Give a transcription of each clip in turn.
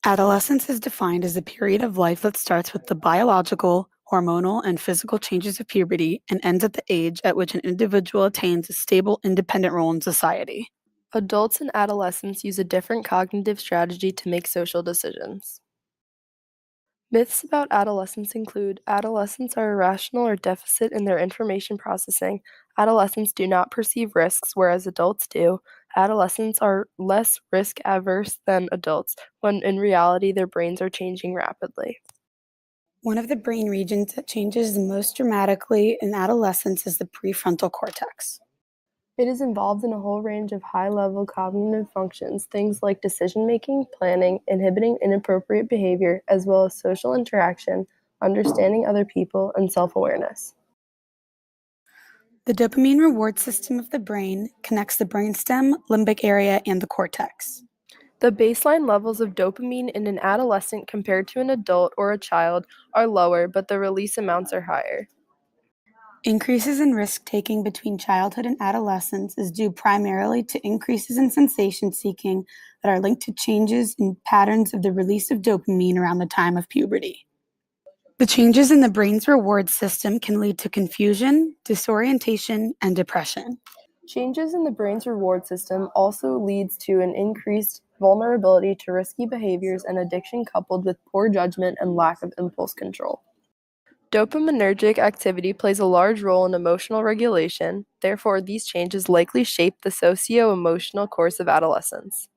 Adolescence is defined as a period of life that starts with the biological, hormonal, and physical changes of puberty and ends at the age at which an individual attains a stable, independent role in society. Adults and adolescents use a different cognitive strategy to make social decisions. Myths about adolescence include adolescents are irrational or deficit in their information processing. Adolescents do not perceive risks, whereas adults do. Adolescents are less risk averse than adults, when in reality their brains are changing rapidly. One of the brain regions that changes the most dramatically in adolescence is the prefrontal cortex. It is involved in a whole range of high-level cognitive functions, things like decision-making, planning, inhibiting inappropriate behavior, as well as social interaction, understanding other people, and self-awareness. The dopamine reward system of the brain connects the brainstem, limbic area, and the cortex. The baseline levels of dopamine in an adolescent compared to an adult or a child are lower, but the release amounts are higher. Increases in risk-taking between childhood and adolescence is due primarily to increases in sensation seeking that are linked to changes in patterns of the release of dopamine around the time of puberty. The changes in the brain's reward system can lead to confusion, disorientation, and depression. Changes in the brain's reward system also leads to an increased vulnerability to risky behaviors and addiction coupled with poor judgment and lack of impulse control. Dopaminergic activity plays a large role in emotional regulation, therefore these changes likely shape the socio-emotional course of adolescence.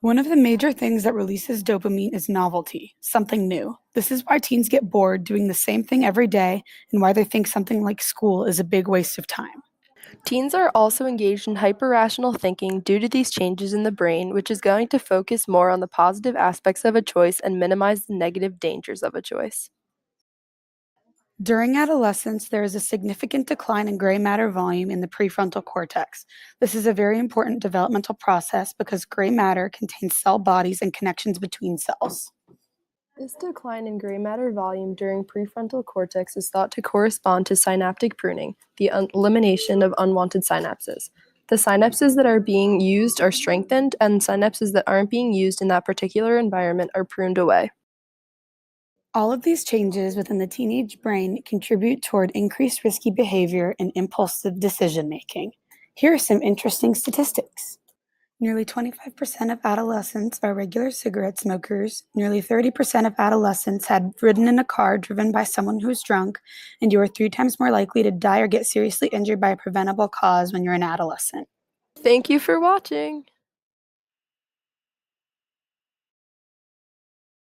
One of the major things that releases dopamine is novelty, something new. This is why teens get bored doing the same thing every day and why they think something like school is a big waste of time. Teens are also engaged in hyper-rational thinking due to these changes in the brain, which is going to focus more on the positive aspects of a choice and minimize the negative dangers of a choice. During adolescence, there is a significant decline in gray matter volume in the prefrontal cortex. This is a very important developmental process because gray matter contains cell bodies and connections between cells. This decline in gray matter volume during prefrontal cortex is thought to correspond to synaptic pruning, the elimination of unwanted synapses. The synapses that are being used are strengthened, and synapses that aren't being used in that particular environment are pruned away. All of these changes within the teenage brain contribute toward increased risky behavior and impulsive decision making. Here are some interesting statistics. Nearly 25% of adolescents are regular cigarette smokers. Nearly 30% of adolescents had ridden in a car driven by someone who's drunk, and you are 3 times more likely to die or get seriously injured by a preventable cause when you're an adolescent. Thank you for watching!